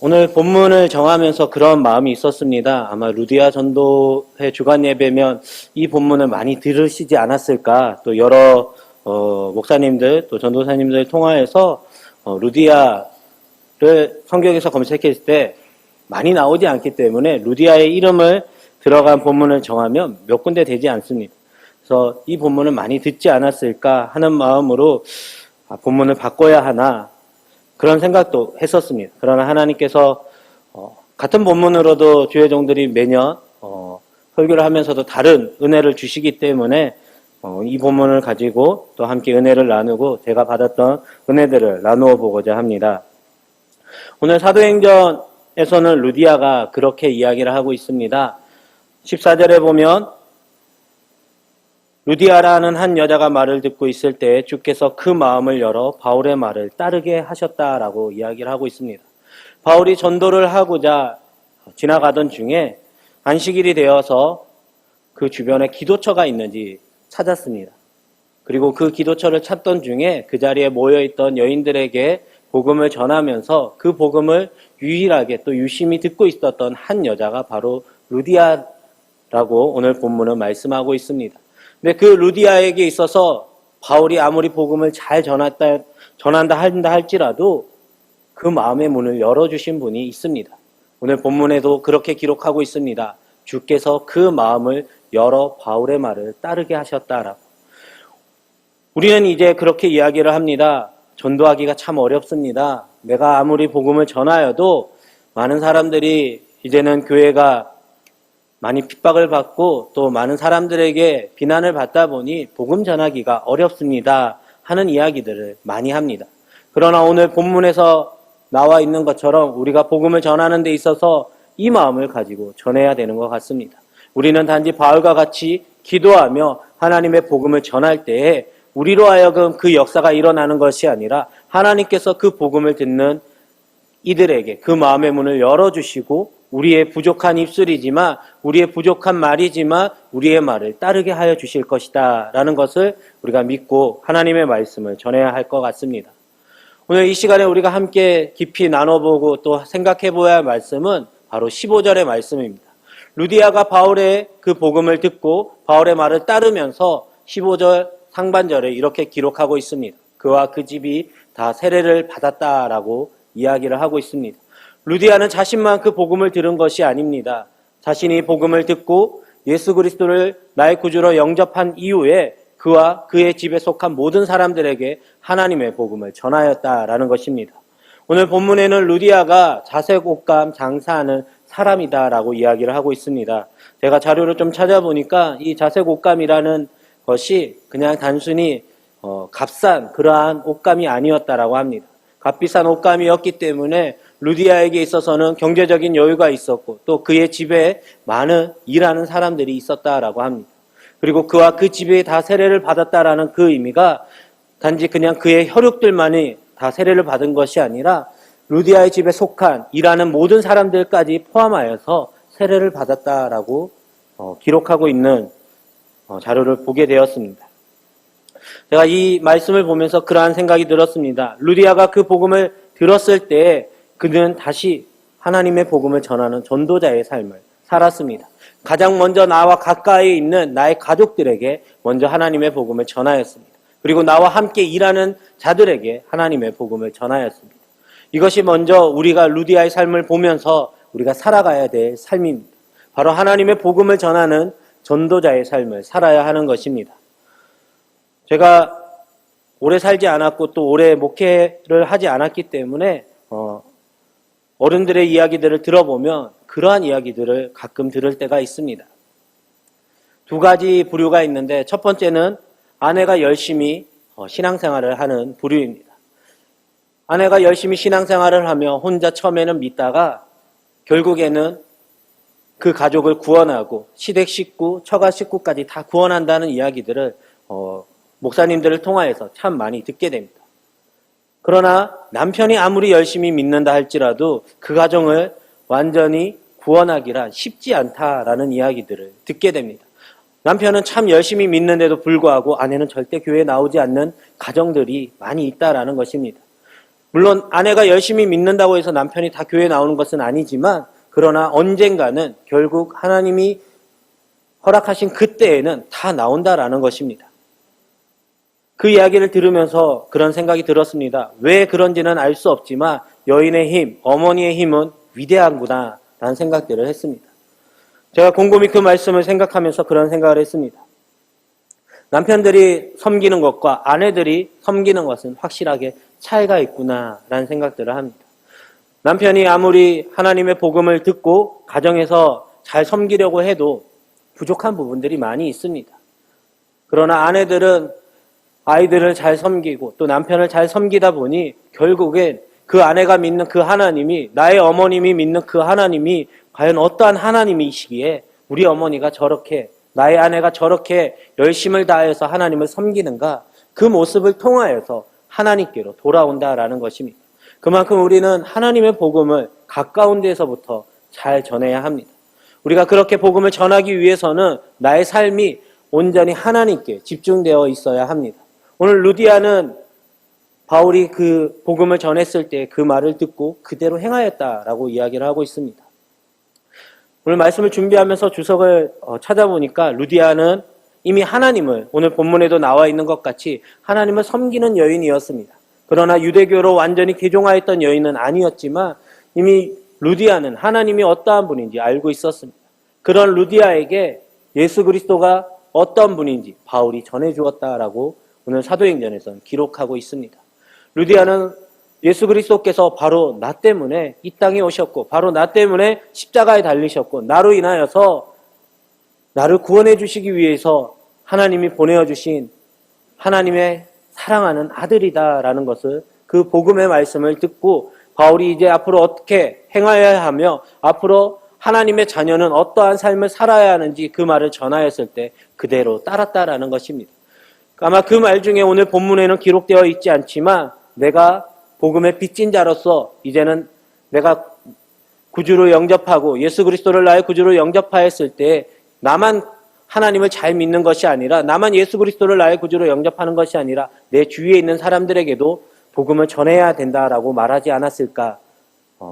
오늘 본문을 정하면서 그런 마음이 있었습니다. 아마 루디아 전도회 주간 예배면 이 본문을 많이 들으시지 않았을까. 또 여러 목사님들 또 전도사님들 통하여서 루디아를 성경에서 검색했을 때 많이 나오지 않기 때문에 루디아의 이름을 들어간 본문을 정하면 몇 군데 되지 않습니다. 그래서 이 본문을 많이 듣지 않았을까 하는 마음으로 본문을 바꿔야 하나 그런 생각도 했었습니다. 그러나 하나님께서 같은 본문으로도 주의 종들이 매년 설교를 하면서도 다른 은혜를 주시기 때문에 이 본문을 가지고 또 함께 은혜를 나누고 제가 받았던 은혜들을 나누어 보고자 합니다. 오늘 사도행전에서는 루디아가 그렇게 이야기를 하고 있습니다. 14절에 보면 루디아라는 한 여자가 말을 듣고 있을 때 주께서 그 마음을 열어 바울의 말을 따르게 하셨다라고 이야기를 하고 있습니다. 바울이 전도를 하고자 지나가던 중에 안식일이 되어서 그 주변에 기도처가 있는지 찾았습니다. 그리고 그 기도처를 찾던 중에 그 자리에 모여있던 여인들에게 복음을 전하면서 그 복음을 유일하게 또 유심히 듣고 있었던 한 여자가 바로 루디아라고 오늘 본문은 말씀하고 있습니다. 근데 그 루디아에게 있어서 바울이 아무리 복음을 잘 전한다 한다 할지라도 그 마음의 문을 열어주신 분이 있습니다. 오늘 본문에도 그렇게 기록하고 있습니다. 주께서 그 마음을 열어 바울의 말을 따르게 하셨다라고. 우리는 이제 그렇게 이야기를 합니다. 전도하기가 참 어렵습니다. 내가 아무리 복음을 전하여도 많은 사람들이 이제는 교회가 많이 핍박을 받고 또 많은 사람들에게 비난을 받다 보니 복음 전하기가 어렵습니다 하는 이야기들을 많이 합니다. 그러나 오늘 본문에서 나와 있는 것처럼 우리가 복음을 전하는 데 있어서 이 마음을 가지고 전해야 되는 것 같습니다. 우리는 단지 바울과 같이 기도하며 하나님의 복음을 전할 때에 우리로 하여금 그 역사가 일어나는 것이 아니라 하나님께서 그 복음을 듣는 이들에게 그 마음의 문을 열어주시고 우리의 부족한 입술이지만 우리의 부족한 말이지만 우리의 말을 따르게 하여 주실 것이다 라는 것을 우리가 믿고 하나님의 말씀을 전해야 할 것 같습니다. 오늘 이 시간에 우리가 함께 깊이 나눠보고 또 생각해 보아야 할 말씀은 바로 15절의 말씀입니다. 루디아가 바울의 그 복음을 듣고 바울의 말을 따르면서 15절 상반절에 이렇게 기록하고 있습니다. 그와 그 집이 다 세례를 받았다라고 이야기를 하고 있습니다. 루디아는 자신만 그 복음을 들은 것이 아닙니다. 자신이 복음을 듣고 예수 그리스도를 나의 구주로 영접한 이후에 그와 그의 집에 속한 모든 사람들에게 하나님의 복음을 전하였다라는 것입니다. 오늘 본문에는 루디아가 자색 옷감 장사하는 사람이다라고 이야기를 하고 있습니다. 제가 자료를 좀 찾아보니까 이 자색 옷감이라는 것이 그냥 단순히 값싼 그러한 옷감이 아니었다라고 합니다. 값비싼 옷감이었기 때문에 루디아에게 있어서는 경제적인 여유가 있었고 또 그의 집에 많은 일하는 사람들이 있었다라고 합니다. 그리고 그와 그 집에 다 세례를 받았다라는 그 의미가 단지 그냥 그의 혈육들만이 다 세례를 받은 것이 아니라 루디아의 집에 속한 일하는 모든 사람들까지 포함하여서 세례를 받았다라고 기록하고 있는 자료를 보게 되었습니다. 제가 이 말씀을 보면서 그러한 생각이 들었습니다. 루디아가 그 복음을 들었을 때 그는 다시 하나님의 복음을 전하는 전도자의 삶을 살았습니다. 가장 먼저 나와 가까이 있는 나의 가족들에게 먼저 하나님의 복음을 전하였습니다. 그리고 나와 함께 일하는 자들에게 하나님의 복음을 전하였습니다. 이것이 먼저 우리가 루디아의 삶을 보면서 우리가 살아가야 될 삶입니다. 바로 하나님의 복음을 전하는 전도자의 삶을 살아야 하는 것입니다. 제가 오래 살지 않았고 또 오래 목회를 하지 않았기 때문에 어른들의 이야기들을 들어보면 그러한 이야기들을 가끔 들을 때가 있습니다. 두 가지 부류가 있는데 첫 번째는 아내가 열심히 신앙생활을 하는 부류입니다. 아내가 열심히 신앙생활을 하며 혼자 처음에는 믿다가 결국에는 그 가족을 구원하고 시댁 식구, 처가 식구까지 다 구원한다는 이야기들을 목사님들을 통하여서 참 많이 듣게 됩니다. 그러나 남편이 아무리 열심히 믿는다 할지라도 그 가정을 완전히 구원하기란 쉽지 않다라는 이야기들을 듣게 됩니다. 남편은 참 열심히 믿는데도 불구하고 아내는 절대 교회에 나오지 않는 가정들이 많이 있다라는 것입니다. 물론 아내가 열심히 믿는다고 해서 남편이 다 교회에 나오는 것은 아니지만, 그러나 언젠가는 결국 하나님이 허락하신 그때에는 다 나온다라는 것입니다. 그 이야기를 들으면서 그런 생각이 들었습니다. 왜 그런지는 알 수 없지만 여인의 힘, 어머니의 힘은 위대한구나 라는 생각들을 했습니다. 제가 곰곰이 그 말씀을 생각하면서 그런 생각을 했습니다. 남편들이 섬기는 것과 아내들이 섬기는 것은 확실하게 차이가 있구나라는 생각들을 합니다. 남편이 아무리 하나님의 복음을 듣고 가정에서 잘 섬기려고 해도 부족한 부분들이 많이 있습니다. 그러나 아내들은 아이들을 잘 섬기고 또 남편을 잘 섬기다 보니 결국엔 그 아내가 믿는 그 하나님이, 나의 어머님이 믿는 그 하나님이 과연 어떠한 하나님이시기에 우리 어머니가 저렇게, 나의 아내가 저렇게 열심을 다해서 하나님을 섬기는가, 그 모습을 통하여서 하나님께로 돌아온다라는 것입니다. 그만큼 우리는 하나님의 복음을 가까운 데서부터 잘 전해야 합니다. 우리가 그렇게 복음을 전하기 위해서는 나의 삶이 온전히 하나님께 집중되어 있어야 합니다. 오늘 루디아는 바울이 그 복음을 전했을 때 그 말을 듣고 그대로 행하였다라고 이야기를 하고 있습니다. 오늘 말씀을 준비하면서 주석을 찾아보니까 루디아는 이미 하나님을, 오늘 본문에도 나와 있는 것 같이 하나님을 섬기는 여인이었습니다. 그러나 유대교로 완전히 개종하였던 여인은 아니었지만 이미 루디아는 하나님이 어떠한 분인지 알고 있었습니다. 그런 루디아에게 예수 그리스도가 어떤 분인지 바울이 전해주었다라고 오늘 사도행전에서는 기록하고 있습니다. 루디아는 예수 그리스도께서 바로 나 때문에 이 땅에 오셨고 바로 나 때문에 십자가에 달리셨고 나로 인하여서 나를 구원해 주시기 위해서 하나님이 보내어 주신 하나님의 사랑하는 아들이다라는 것을, 그 복음의 말씀을 듣고 바울이 이제 앞으로 어떻게 행하여야 하며 앞으로 하나님의 자녀는 어떠한 삶을 살아야 하는지 그 말을 전하였을 때 그대로 따랐다라는 것입니다. 아마 그 말 중에 오늘 본문에는 기록되어 있지 않지만 내가 복음의 빚진 자로서 이제는 내가 구주로 영접하고 예수 그리스도를 나의 구주로 영접하였을 때 나만 하나님을 잘 믿는 것이 아니라, 나만 예수 그리스도를 나의 구주로 영접하는 것이 아니라 내 주위에 있는 사람들에게도 복음을 전해야 된다라고 말하지 않았을까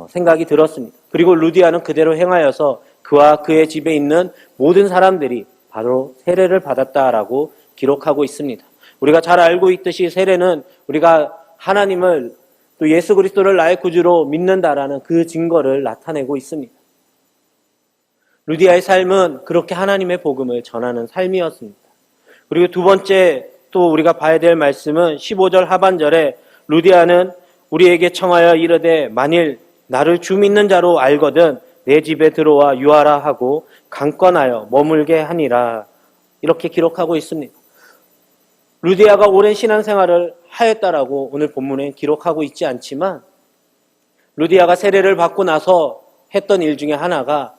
생각이 들었습니다. 그리고 루디아는 그대로 행하여서 그와 그의 집에 있는 모든 사람들이 바로 세례를 받았다라고 기록하고 있습니다. 우리가 잘 알고 있듯이 세례는 우리가 하나님을, 또 예수 그리스도를 나의 구주로 믿는다라는 그 증거를 나타내고 있습니다. 루디아의 삶은 그렇게 하나님의 복음을 전하는 삶이었습니다. 그리고 두 번째 또 우리가 봐야 될 말씀은 15절 하반절에 루디아는 우리에게 청하여 이르되 만일 나를 주 믿는 자로 알거든 내 집에 들어와 유하라 하고 강권하여 머물게 하니라, 이렇게 기록하고 있습니다. 루디아가 오랜 신앙생활을 하였다라고 오늘 본문에 기록하고 있지 않지만 루디아가 세례를 받고 나서 했던 일 중에 하나가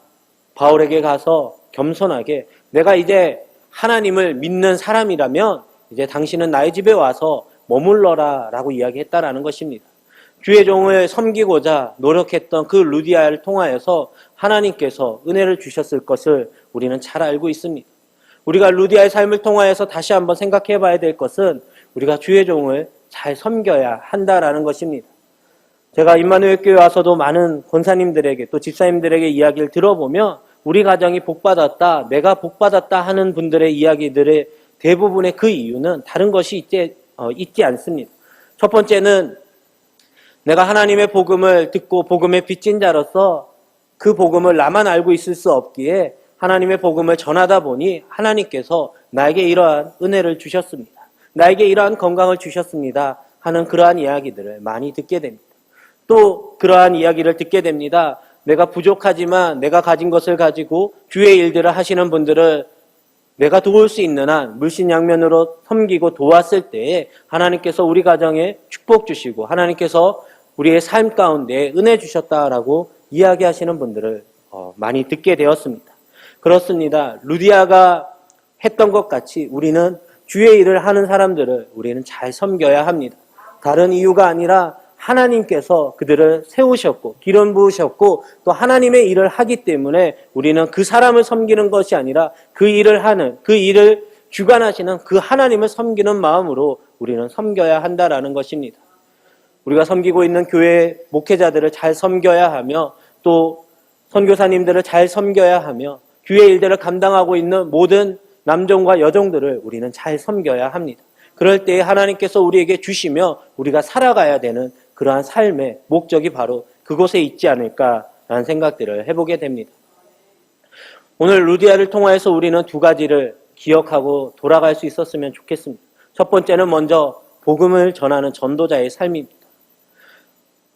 바울에게 가서 겸손하게 내가 이제 하나님을 믿는 사람이라면 이제 당신은 나의 집에 와서 머물러라 라고 이야기했다라는 것입니다. 주의 종을 섬기고자 노력했던 그 루디아를 통하여서 하나님께서 은혜를 주셨을 것을 우리는 잘 알고 있습니다. 우리가 루디아의 삶을 통하여서 다시 한번 생각해 봐야 될 것은 우리가 주의 종을 잘 섬겨야 한다라는 것입니다. 제가 임마누엘 교회 와서도 많은 권사님들에게 또 집사님들에게 이야기를 들어보면 우리 가정이 복받았다, 내가 복받았다 하는 분들의 이야기들의 대부분의 그 이유는 다른 것이 있지 않습니다. 첫 번째는 내가 하나님의 복음을 듣고 복음의 빚진 자로서 그 복음을 나만 알고 있을 수 없기에 하나님의 복음을 전하다 보니 하나님께서 나에게 이러한 은혜를 주셨습니다. 나에게 이러한 건강을 주셨습니다 하는 그러한 이야기들을 많이 듣게 됩니다. 또 그러한 이야기를 듣게 됩니다. 내가 부족하지만 내가 가진 것을 가지고 주의 일들을 하시는 분들을 내가 도울 수 있는 한 물신양면으로 섬기고 도왔을 때에 하나님께서 우리 가정에 축복 주시고 하나님께서 우리의 삶 가운데 은혜 주셨다라고 이야기하시는 분들을 많이 듣게 되었습니다. 그렇습니다. 루디아가 했던 것 같이 우리는 주의 일을 하는 사람들을 우리는 잘 섬겨야 합니다. 다른 이유가 아니라 하나님께서 그들을 세우셨고 기름 부으셨고 또 하나님의 일을 하기 때문에 우리는 그 사람을 섬기는 것이 아니라 그 일을 하는, 그 일을 주관하시는 그 하나님을 섬기는 마음으로 우리는 섬겨야 한다라는 것입니다. 우리가 섬기고 있는 교회 목회자들을 잘 섬겨야 하며 또 선교사님들을 잘 섬겨야 하며 교회 일들을 감당하고 있는 모든 남종과 여종들을 우리는 잘 섬겨야 합니다. 그럴 때 하나님께서 우리에게 주시며 우리가 살아가야 되는 그러한 삶의 목적이 바로 그곳에 있지 않을까라는 생각들을 해보게 됩니다. 오늘 루디아를 통하여서 우리는 두 가지를 기억하고 돌아갈 수 있었으면 좋겠습니다. 첫 번째는 먼저 복음을 전하는 전도자의 삶입니다.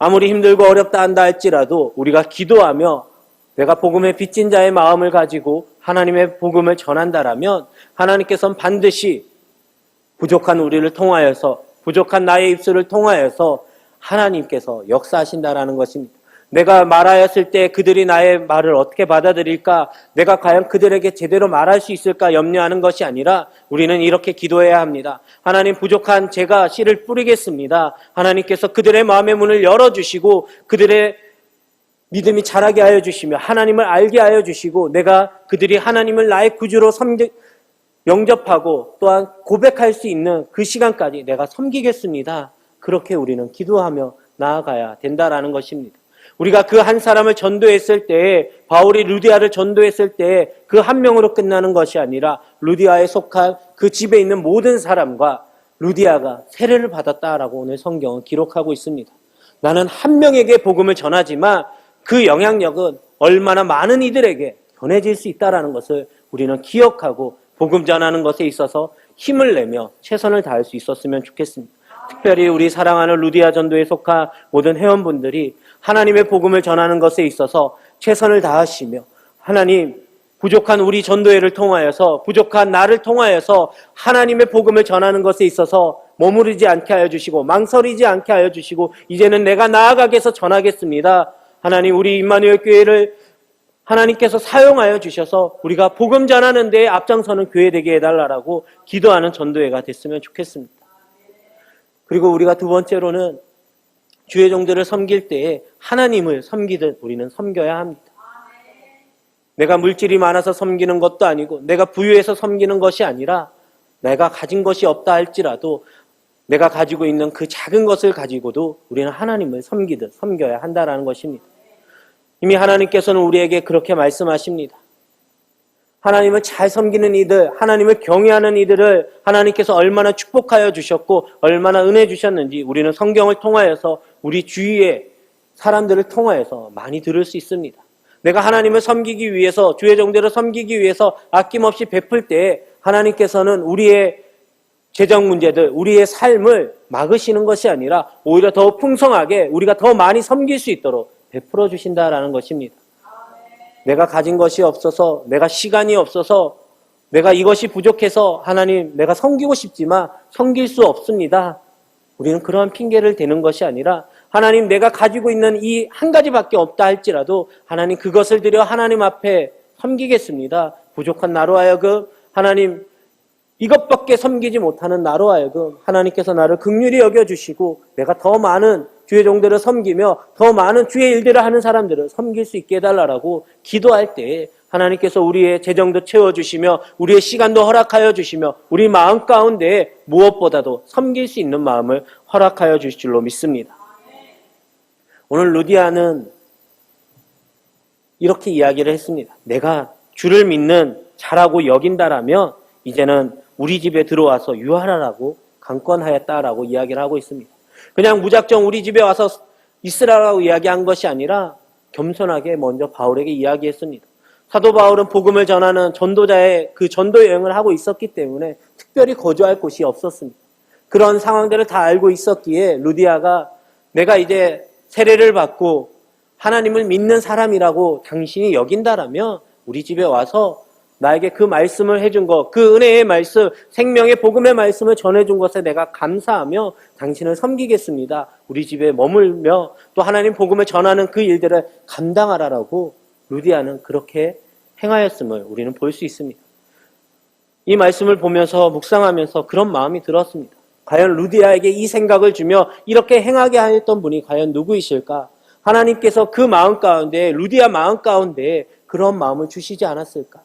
아무리 힘들고 어렵다 한다 할지라도 우리가 기도하며 내가 복음에 빚진 자의 마음을 가지고 하나님의 복음을 전한다라면 하나님께서는 반드시 부족한 우리를 통하여서 부족한 나의 입술을 통하여서 하나님께서 역사하신다라는 것입니다. 내가 말하였을 때 그들이 나의 말을 어떻게 받아들일까? 내가 과연 그들에게 제대로 말할 수 있을까 염려하는 것이 아니라 우리는 이렇게 기도해야 합니다. 하나님, 부족한 제가 씨를 뿌리겠습니다. 하나님께서 그들의 마음의 문을 열어주시고 그들의 믿음이 자라게 하여 주시며 하나님을 알게 하여 주시고 내가 그들이 하나님을 나의 구주로 영접하고 또한 고백할 수 있는 그 시간까지 내가 섬기겠습니다. 그렇게 우리는 기도하며 나아가야 된다라는 것입니다. 우리가 그 한 사람을 전도했을 때, 바울이 루디아를 전도했을 때 그 한 명으로 끝나는 것이 아니라 루디아에 속한 그 집에 있는 모든 사람과 루디아가 세례를 받았다라고 오늘 성경은 기록하고 있습니다. 나는 한 명에게 복음을 전하지만 그 영향력은 얼마나 많은 이들에게 전해질 수 있다라는 것을 우리는 기억하고 복음 전하는 것에 있어서 힘을 내며 최선을 다할 수 있었으면 좋겠습니다. 특별히 우리 사랑하는 루디아 전도에 속한 모든 회원분들이 하나님의 복음을 전하는 것에 있어서 최선을 다하시며 하나님, 부족한 우리 전도회를 통하여서 부족한 나를 통하여서 하나님의 복음을 전하는 것에 있어서 머무르지 않게 하여 주시고 망설이지 않게 하여 주시고 이제는 내가 나아가게 해서 전하겠습니다. 하나님, 우리 임마누엘 교회를 하나님께서 사용하여 주셔서 우리가 복음 전하는 데에 앞장서는 교회 되게 해달라고 기도하는 전도회가 됐으면 좋겠습니다. 그리고 우리가 두 번째로는 주의 종들을 섬길 때에 하나님을 섬기듯 우리는 섬겨야 합니다. 내가 물질이 많아서 섬기는 것도 아니고 내가 부유해서 섬기는 것이 아니라 내가 가진 것이 없다 할지라도 내가 가지고 있는 그 작은 것을 가지고도 우리는 하나님을 섬기듯 섬겨야 한다는 것입니다. 이미 하나님께서는 우리에게 그렇게 말씀하십니다. 하나님을 잘 섬기는 이들, 하나님을 경외하는 이들을 하나님께서 얼마나 축복하여 주셨고 얼마나 은혜 주셨는지 우리는 성경을 통하여서 우리 주위의 사람들을 통하여서 많이 들을 수 있습니다. 내가 하나님을 섬기기 위해서, 주의 종들을 섬기기 위해서 아낌없이 베풀 때에 하나님께서는 우리의 재정 문제들, 우리의 삶을 막으시는 것이 아니라 오히려 더 풍성하게 우리가 더 많이 섬길 수 있도록 베풀어 주신다라는 것입니다. 내가 가진 것이 없어서, 내가 시간이 없어서, 내가 이것이 부족해서 하나님, 내가 섬기고 싶지만 섬길 수 없습니다. 우리는 그러한 핑계를 대는 것이 아니라 하나님, 내가 가지고 있는 이 한 가지밖에 없다 할지라도 하나님, 그것을 들여 하나님 앞에 섬기겠습니다. 부족한 나로 하여금 하나님, 이것밖에 섬기지 못하는 나로 하여금 하나님께서 나를 긍휼히 여겨주시고 내가 더 많은 주의 종들을 섬기며 더 많은 주의 일들을 하는 사람들을 섬길 수 있게 해달라고 기도할 때 하나님께서 우리의 재정도 채워주시며 우리의 시간도 허락하여 주시며 우리 마음 가운데 무엇보다도 섬길 수 있는 마음을 허락하여 주실 줄로 믿습니다. 오늘 루디아는 이렇게 이야기를 했습니다. 내가 주를 믿는 자라고 여긴다라면 이제는 우리 집에 들어와서 유하라라고 강권하였다라고 이야기를 하고 있습니다. 그냥 무작정 우리 집에 와서 있으라고 이야기한 것이 아니라 겸손하게 먼저 바울에게 이야기했습니다. 사도 바울은 복음을 전하는 전도자의 그 전도 여행을 하고 있었기 때문에 특별히 거주할 곳이 없었습니다. 그런 상황들을 다 알고 있었기에 루디아가 내가 이제 세례를 받고 하나님을 믿는 사람이라고 당신이 여긴다라면 우리 집에 와서 나에게 그 말씀을 해준 것, 그 은혜의 말씀, 생명의 복음의 말씀을 전해준 것에 내가 감사하며 당신을 섬기겠습니다. 우리 집에 머물며 또 하나님 복음을 전하는 그 일들을 감당하라라고 루디아는 그렇게 행하였음을 우리는 볼 수 있습니다. 이 말씀을 보면서 묵상하면서 그런 마음이 들었습니다. 과연 루디아에게 이 생각을 주며 이렇게 행하게 하였던 분이 과연 누구이실까? 하나님께서 그 마음 가운데, 루디아 마음 가운데 그런 마음을 주시지 않았을까?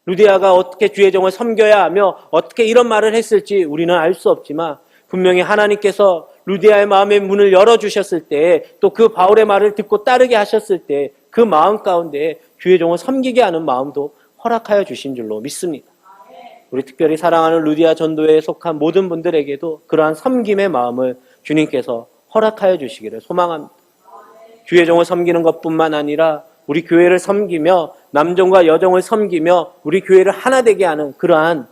루디아가 어떻게 주의 종을 섬겨야 하며 어떻게 이런 말을 했을지 우리는 알 수 없지만 분명히 하나님께서 루디아의 마음의 문을 열어주셨을 때, 또 그 바울의 말을 듣고 따르게 하셨을 때 그 마음 가운데 주의 종을 섬기게 하는 마음도 허락하여 주신 줄로 믿습니다. 우리 특별히 사랑하는 루디아 전도회에 속한 모든 분들에게도 그러한 섬김의 마음을 주님께서 허락하여 주시기를 소망합니다. 주의 종을 섬기는 것뿐만 아니라 우리 교회를 섬기며 남종과 여종을 섬기며 우리 교회를 하나 되게 하는 그러한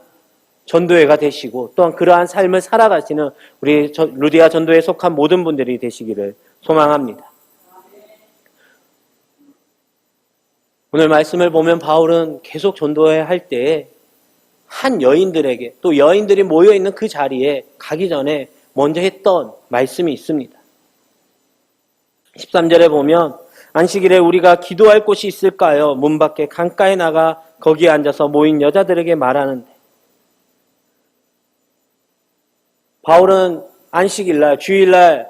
전도회가 되시고 또한 그러한 삶을 살아가시는 우리 루디아 전도회에 속한 모든 분들이 되시기를 소망합니다. 오늘 말씀을 보면 바울은 계속 전도회 할 때에 한 여인들에게 또 여인들이 모여있는 그 자리에 가기 전에 먼저 했던 말씀이 있습니다. 13절에 보면 안식일에 우리가 기도할 곳이 있을까요? 문 밖에 강가에 나가 거기에 앉아서 모인 여자들에게 말하는데, 바울은 안식일날 주일날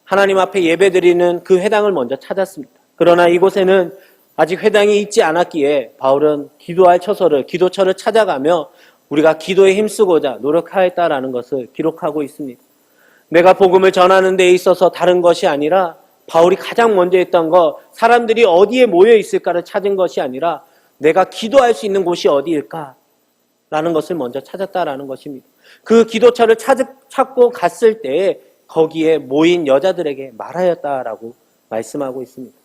하나님 앞에 예배드리는 그 회당을 먼저 찾았습니다. 그러나 이곳에는 아직 회당이 있지 않았기에 바울은 기도할 처소를 기도처를 찾아가며 우리가 기도에 힘쓰고자 노력하였다라는 것을 기록하고 있습니다. 내가 복음을 전하는 데 있어서 다른 것이 아니라 바울이 가장 먼저 했던 거, 사람들이 어디에 모여 있을까를 찾은 것이 아니라 내가 기도할 수 있는 곳이 어디일까? 라는 것을 먼저 찾았다라는 것입니다. 그 기도처를 찾고 갔을 때 거기에 모인 여자들에게 말하였다라고 말씀하고 있습니다.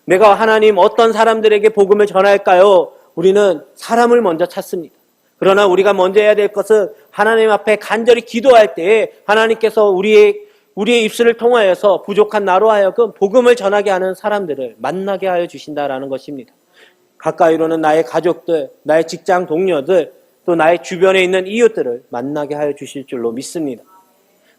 내가 하나님 어떤 사람들에게 복음을 전할까요? 우리는 사람을 먼저 찾습니다. 그러나 우리가 먼저 해야 될 것은 하나님 앞에 간절히 기도할 때 하나님께서 우리의 입술을 통하여서 부족한 나로 하여금 복음을 전하게 하는 사람들을 만나게 하여 주신다라는 것입니다. 가까이로는 나의 가족들, 나의 직장 동료들, 또 나의 주변에 있는 이웃들을 만나게 하여 주실 줄로 믿습니다.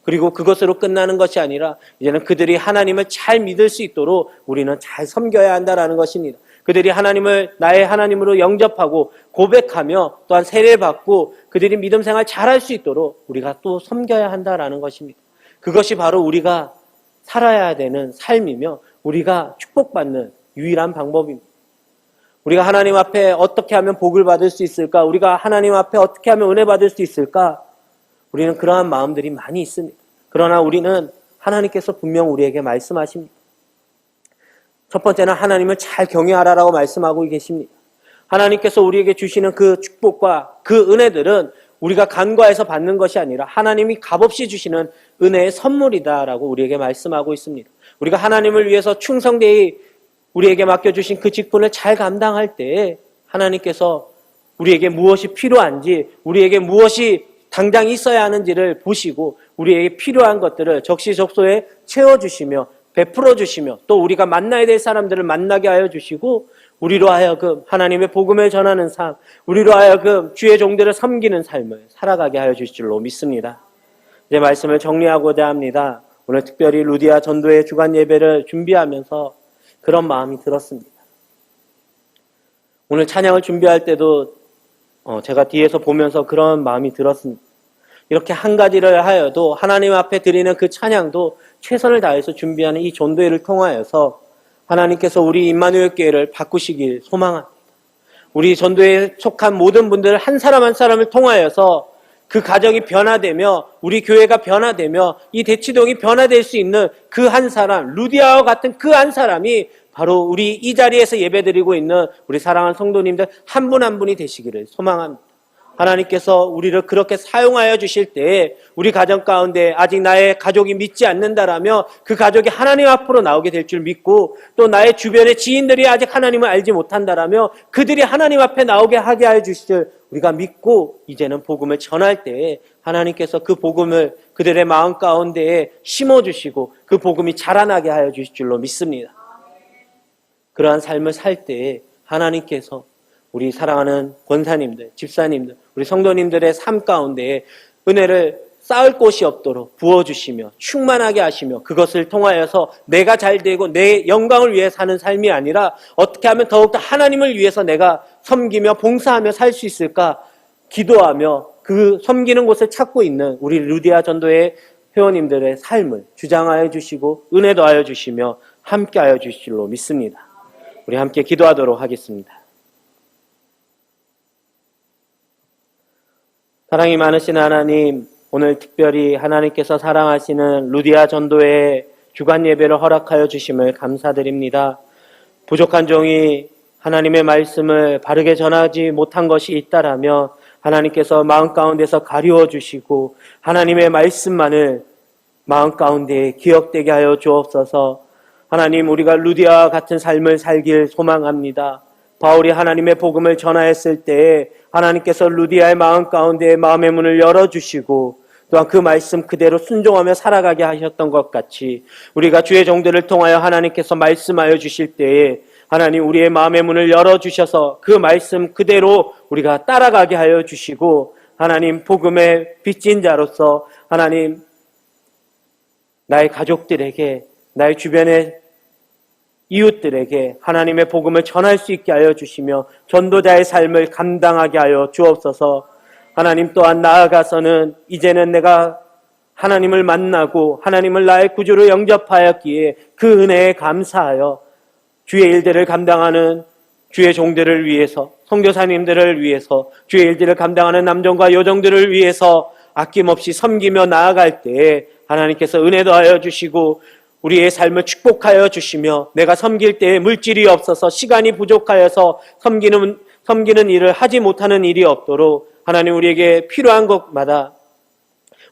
그리고 그것으로 끝나는 것이 아니라 이제는 그들이 하나님을 잘 믿을 수 있도록 우리는 잘 섬겨야 한다라는 것입니다. 그들이 하나님을 나의 하나님으로 영접하고 고백하며 또한 세례를 받고 그들이 믿음 생활 잘할 수 있도록 우리가 또 섬겨야 한다라는 것입니다. 그것이 바로 우리가 살아야 되는 삶이며 우리가 축복받는 유일한 방법입니다. 우리가 하나님 앞에 어떻게 하면 복을 받을 수 있을까? 우리가 하나님 앞에 어떻게 하면 은혜 받을 수 있을까? 우리는 그러한 마음들이 많이 있습니다. 그러나 우리는 하나님께서 분명 우리에게 말씀하십니다. 첫 번째는 하나님을 잘 경외하라라고 말씀하고 계십니다. 하나님께서 우리에게 주시는 그 축복과 그 은혜들은 우리가 간과해서 받는 것이 아니라 하나님이 값없이 주시는 은혜의 선물이다라고 우리에게 말씀하고 있습니다. 우리가 하나님을 위해서 충성되이 우리에게 맡겨주신 그 직분을 잘 감당할 때 하나님께서 우리에게 무엇이 필요한지, 우리에게 무엇이 당장 있어야 하는지를 보시고 우리에게 필요한 것들을 적시적소에 채워주시며 베풀어 주시며 또 우리가 만나야 될 사람들을 만나게 하여 주시고 우리로 하여금 하나님의 복음을 전하는 삶, 우리로 하여금 주의 종들을 섬기는 삶을 살아가게 하여 주실 줄로 믿습니다. 이제 말씀을 정리하고자 합니다. 오늘 특별히 루디아 전도회 주간 예배를 준비하면서 그런 마음이 들었습니다. 오늘 찬양을 준비할 때도 제가 뒤에서 보면서 그런 마음이 들었습니다. 이렇게 한 가지를 하여도 하나님 앞에 드리는 그 찬양도 최선을 다해서 준비하는 이 전도회를 통하여서 하나님께서 우리 임마누엘 교회를 바꾸시길 소망합니다. 우리 전도회에 속한 모든 분들 한 사람 한 사람을 통하여서 그 가정이 변화되며 우리 교회가 변화되며 이 대치동이 변화될 수 있는 그 한 사람, 루디아와 같은 그 한 사람이 바로 우리 이 자리에서 예배드리고 있는 우리 사랑하는 성도님들 한 분 한 분이 되시기를 소망합니다. 하나님께서 우리를 그렇게 사용하여 주실 때 우리 가정 가운데 아직 나의 가족이 믿지 않는다라며 그 가족이 하나님 앞으로 나오게 될 줄 믿고 또 나의 주변의 지인들이 아직 하나님을 알지 못한다라며 그들이 하나님 앞에 나오게 하게 하여 주실 우리가 믿고 이제는 복음을 전할 때 하나님께서 그 복음을 그들의 마음 가운데에 심어주시고 그 복음이 자라나게 하여 주실 줄로 믿습니다. 그러한 삶을 살 때 하나님께서 우리 사랑하는 권사님들, 집사님들, 우리 성도님들의 삶 가운데 은혜를 쌓을 곳이 없도록 부어주시며 충만하게 하시며 그것을 통하여서 내가 잘되고 내 영광을 위해 사는 삶이 아니라 어떻게 하면 더욱더 하나님을 위해서 내가 섬기며 봉사하며 살 수 있을까 기도하며 그 섬기는 곳을 찾고 있는 우리 루디아 전도회 회원님들의 삶을 주장하여 주시고 은혜도 하여 주시며 함께 하여 주실 줄로 믿습니다. 우리 함께 기도하도록 하겠습니다. 사랑이 많으신 하나님, 오늘 특별히 하나님께서 사랑하시는 루디아 전도회 주간 예배를 허락하여 주심을 감사드립니다. 부족한 종이 하나님의 말씀을 바르게 전하지 못한 것이 있다라면 하나님께서 마음 가운데서 가리워 주시고 하나님의 말씀만을 마음 가운데 기억되게 하여 주옵소서. 하나님, 우리가 루디아와 같은 삶을 살길 소망합니다. 바울이 하나님의 복음을 전하였을 때에 하나님께서 루디아의 마음 가운데 마음의 문을 열어주시고 또한 그 말씀 그대로 순종하며 살아가게 하셨던 것 같이 우리가 주의 종들을 통하여 하나님께서 말씀하여 주실 때에 하나님 우리의 마음의 문을 열어주셔서 그 말씀 그대로 우리가 따라가게 하여 주시고 하나님 복음의 빚진 자로서 하나님 나의 가족들에게 나의 주변의 이웃들에게 하나님의 복음을 전할 수 있게 하여 주시며 전도자의 삶을 감당하게 하여 주옵소서. 하나님 또한 나아가서는 이제는 내가 하나님을 만나고 하나님을 나의 구주로 영접하였기에 그 은혜에 감사하여 주의 일들을 감당하는 주의 종들을 위해서 선교사님들을 위해서 주의 일들을 감당하는 남종과 여종들을 위해서 아낌없이 섬기며 나아갈 때에 하나님께서 은혜 더하여 주시고 우리의 삶을 축복하여 주시며 내가 섬길 때에 물질이 없어서 시간이 부족하여서 섬기는 일을 하지 못하는 일이 없도록 하나님 우리에게 필요한 것마다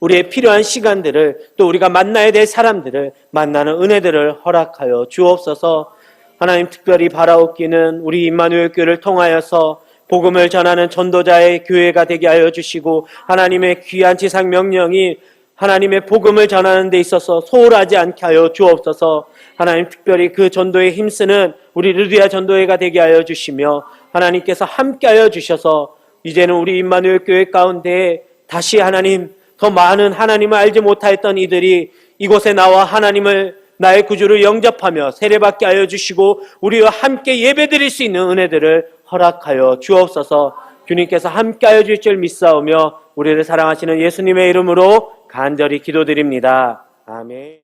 우리의 필요한 시간들을 또 우리가 만나야 될 사람들을 만나는 은혜들을 허락하여 주옵소서. 하나님 특별히 바라옵기는 우리 임마누엘 교회를 통하여서 복음을 전하는 전도자의 교회가 되게 하여 주시고 하나님의 귀한 지상 명령이 하나님의 복음을 전하는 데 있어서 소홀하지 않게 하여 주옵소서. 하나님 특별히 그 전도에 힘쓰는 우리 루디아 전도회가 되게 하여 주시며 하나님께서 함께 하여 주셔서 이제는 우리 임마누엘 교회 가운데 다시 하나님 더 많은 하나님을 알지 못하였던 이들이 이곳에 나와 하나님을 나의 구주를 영접하며 세례받게 하여 주시고 우리와 함께 예배드릴 수 있는 은혜들을 허락하여 주옵소서. 주님께서 함께 하여 주실 줄 믿사오며 우리를 사랑하시는 예수님의 이름으로 간절히 기도드립니다. 아멘.